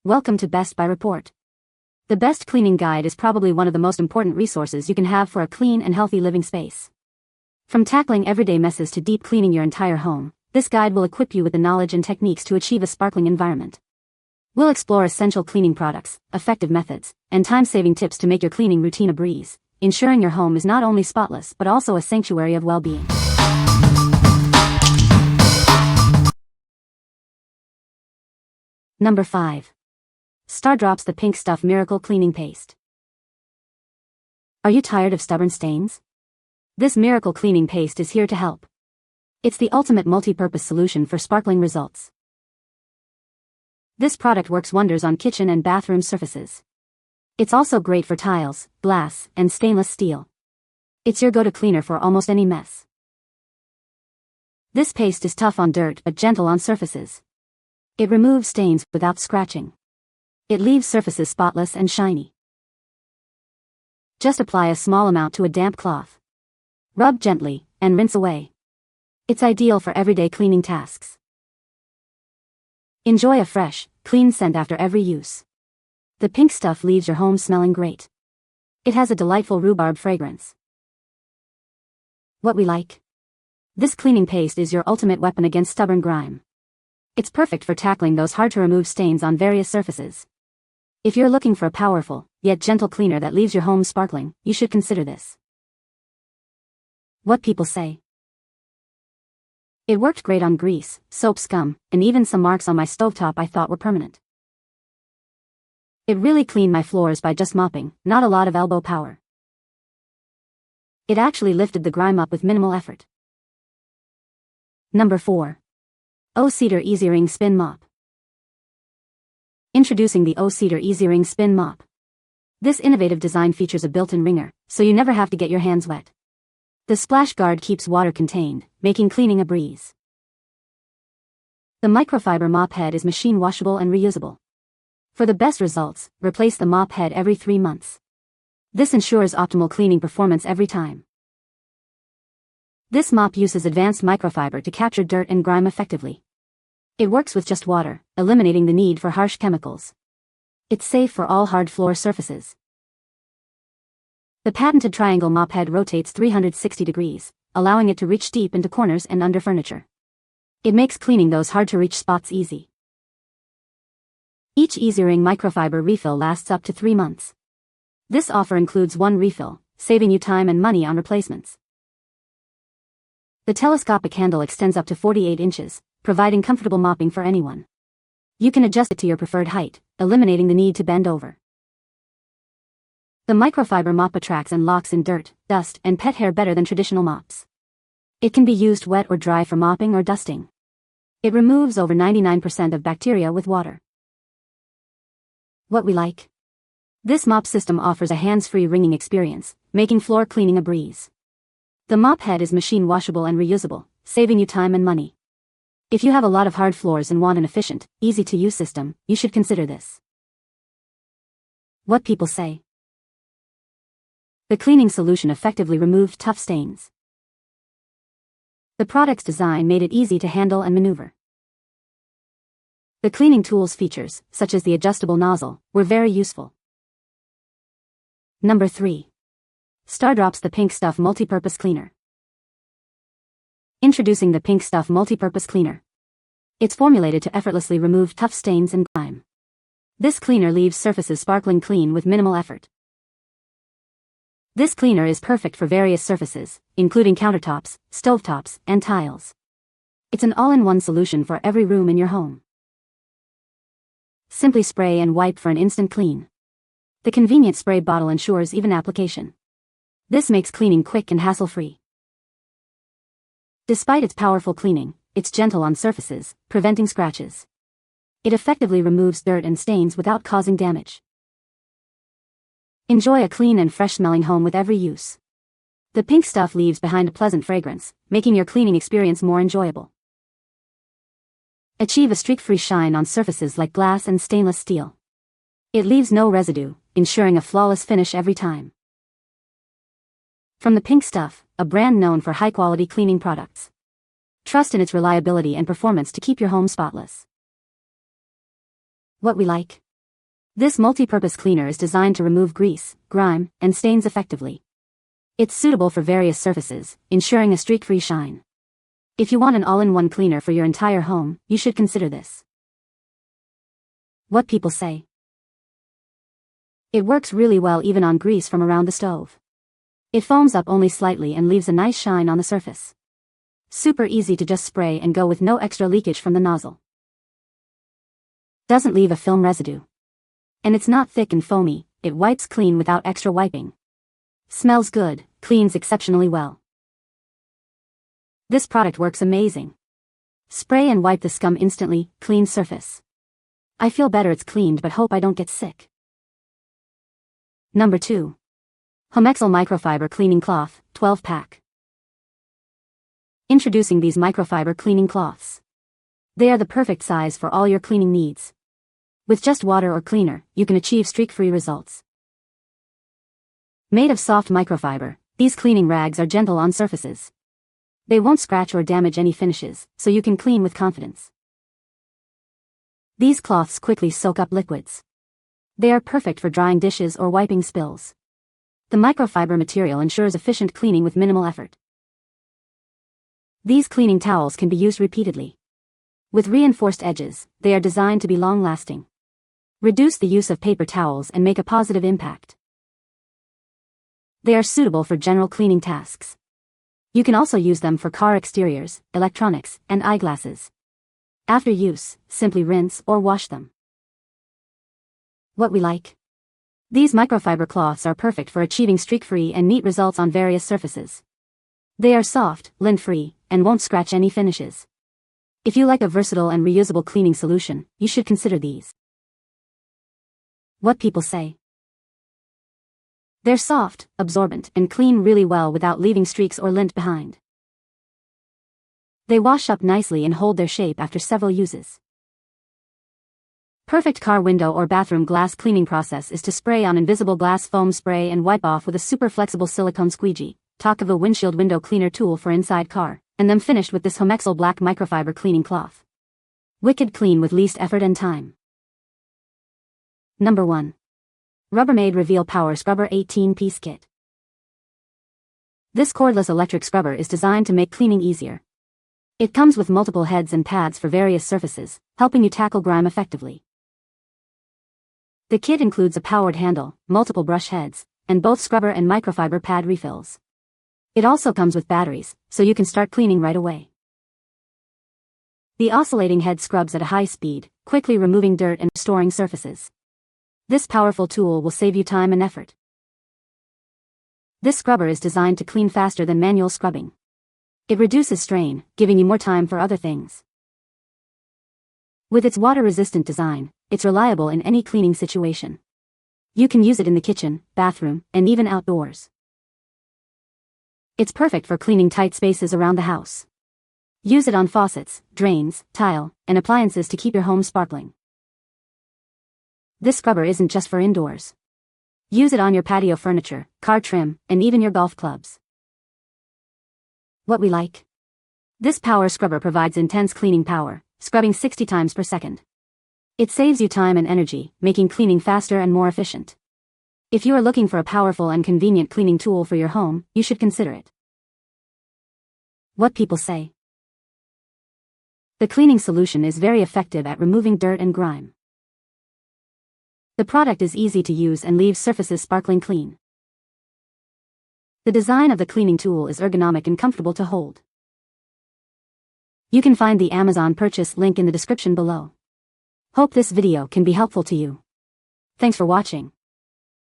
Welcome to Best by Report. The Best Cleaning Guide is probably one of the most important resources you can have for a clean and healthy living space. From tackling everyday messes to deep cleaning your entire home, this guide will equip you with the knowledge and techniques to achieve a sparkling environment. We'll explore essential cleaning products, effective methods, and time-saving tips to make your cleaning routine a breeze, ensuring your home is not only spotless but also a sanctuary of well-being. Number 5. Stardrops the Pink Stuff Miracle Cleaning Paste. Are you tired of stubborn stains? This miracle cleaning paste is here to help. It's the ultimate multi-purpose solution for sparkling results. This product works wonders on kitchen and bathroom surfaces. It's also great for tiles, glass, and stainless steel. It's your go-to cleaner for almost any mess. This paste is tough on dirt but gentle on surfaces. It removes stains without scratching. It leaves surfaces spotless and shiny. Just apply a small amount to a damp cloth. Rub gently, and rinse away. It's ideal for everyday cleaning tasks. Enjoy a fresh, clean scent after every use. The pink stuff leaves your home smelling great. It has a delightful rhubarb fragrance. What we like? This cleaning paste is your ultimate weapon against stubborn grime. It's perfect for tackling those hard-to-remove stains on various surfaces. If you're looking for a powerful, yet gentle cleaner that leaves your home sparkling, you should consider this. What people say. It worked great on grease, soap scum, and even some marks on my stovetop I thought were permanent. It really cleaned my floors by just mopping, not a lot of elbow power. It actually lifted the grime up with minimal effort. Number 4. O-Cedar EasyWring Spin Mop. Introducing the O-Cedar EasyWring Spin Mop. This innovative design features a built-in wringer, so you never have to get your hands wet. The splash guard keeps water contained, making cleaning a breeze. The microfiber mop head is machine washable and reusable. For the best results, replace the mop head every 3 months. This ensures optimal cleaning performance every time. This mop uses advanced microfiber to capture dirt and grime effectively. It works with just water, eliminating the need for harsh chemicals. It's safe for all hard floor surfaces. The patented triangle mop head rotates 360 degrees, allowing it to reach deep into corners and under furniture. It makes cleaning those hard-to-reach spots easy. Each EasyWring microfiber refill lasts up to 3 months. This offer includes 1 refill, saving you time and money on replacements. The telescopic handle extends up to 48 inches, providing comfortable mopping for anyone. You can adjust it to your preferred height, eliminating the need to bend over. The microfiber mop attracts and locks in dirt, dust, and pet hair better than traditional mops. It can be used wet or dry for mopping or dusting. It removes over 99% of bacteria with water. What we like? This mop system offers a hands-free wringing experience, making floor cleaning a breeze. The mop head is machine washable and reusable, saving you time and money. If you have a lot of hard floors and want an efficient, easy-to-use system, you should consider this. What people say. The cleaning solution effectively removed tough stains. The product's design made it easy to handle and maneuver. The cleaning tools features, such as the adjustable nozzle, were very useful. Number 3. Stardrops the Pink Stuff Multi-Purpose Cleaner. Introducing the Pink Stuff Multi-Purpose Cleaner. It's formulated to effortlessly remove tough stains and grime. This cleaner leaves surfaces sparkling clean with minimal effort. This cleaner is perfect for various surfaces, including countertops, stovetops, and tiles. It's an all-in-one solution for every room in your home. Simply spray and wipe for an instant clean. The convenient spray bottle ensures even application. This makes cleaning quick and hassle-free. Despite its powerful cleaning, it's gentle on surfaces, preventing scratches. It effectively removes dirt and stains without causing damage. Enjoy a clean and fresh-smelling home with every use. The pink stuff leaves behind a pleasant fragrance, making your cleaning experience more enjoyable. Achieve a streak-free shine on surfaces like glass and stainless steel. It leaves no residue, ensuring a flawless finish every time. From the Pink Stuff, a brand known for high-quality cleaning products. Trust in its reliability and performance to keep your home spotless. What we like? This multi-purpose cleaner is designed to remove grease, grime, and stains effectively. It's suitable for various surfaces, ensuring a streak-free shine. If you want an all-in-one cleaner for your entire home, you should consider this. What people say. It works really well even on grease from around the stove. It foams up only slightly and leaves a nice shine on the surface. Super easy to just spray and go with no extra leakage from the nozzle. Doesn't leave a film residue. And it's not thick and foamy, it wipes clean without extra wiping. Smells good, cleans exceptionally well. This product works amazing. Spray and wipe the scum instantly, clean surface. I feel better it's cleaned but hope I don't get sick. Number 2. HOMEXCEL Microfiber Cleaning Cloth, 12-pack. Introducing these microfiber cleaning cloths. They are the perfect size for all your cleaning needs. With just water or cleaner, you can achieve streak-free results. Made of soft microfiber, these cleaning rags are gentle on surfaces. They won't scratch or damage any finishes, so you can clean with confidence. These cloths quickly soak up liquids. They are perfect for drying dishes or wiping spills. The microfiber material ensures efficient cleaning with minimal effort. These cleaning towels can be used repeatedly. With reinforced edges, they are designed to be long-lasting. Reduce the use of paper towels and make a positive impact. They are suitable for general cleaning tasks. You can also use them for car exteriors, electronics, and eyeglasses. After use, simply rinse or wash them. What we like. These microfiber cloths are perfect for achieving streak-free and neat results on various surfaces. They are soft, lint-free, and won't scratch any finishes. If you like a versatile and reusable cleaning solution, you should consider these. What people say. They're soft, absorbent, and clean really well without leaving streaks or lint behind. They wash up nicely and hold their shape after several uses. Perfect car window or bathroom glass cleaning process is to spray on invisible glass foam spray and wipe off with a super flexible silicone squeegee. Talk of a windshield window cleaner tool for inside car, and then finished with this HOMEXCEL black microfiber cleaning cloth. Wicked clean with least effort and time. Number 1. Rubbermaid Reveal Power Scrubber 18-piece kit. This cordless electric scrubber is designed to make cleaning easier. It comes with multiple heads and pads for various surfaces, helping you tackle grime effectively. The kit includes a powered handle, multiple brush heads, and both scrubber and microfiber pad refills. It also comes with batteries, so you can start cleaning right away. The oscillating head scrubs at a high speed, quickly removing dirt and restoring surfaces. This powerful tool will save you time and effort. This scrubber is designed to clean faster than manual scrubbing. It reduces strain, giving you more time for other things. With its water-resistant design, it's reliable in any cleaning situation. You can use it in the kitchen, bathroom, and even outdoors. It's perfect for cleaning tight spaces around the house. Use it on faucets, drains, tile, and appliances to keep your home sparkling. This scrubber isn't just for indoors. Use it on your patio furniture, car trim, and even your golf clubs. What we like. This power scrubber provides intense cleaning power, scrubbing 60 times per second. It saves you time and energy, making cleaning faster and more efficient. If you are looking for a powerful and convenient cleaning tool for your home, you should consider it. What people say. The cleaning solution is very effective at removing dirt and grime. The product is easy to use and leaves surfaces sparkling clean. The design of the cleaning tool is ergonomic and comfortable to hold. You can find the Amazon purchase link in the description below. Hope this video can be helpful to you. Thanks for watching.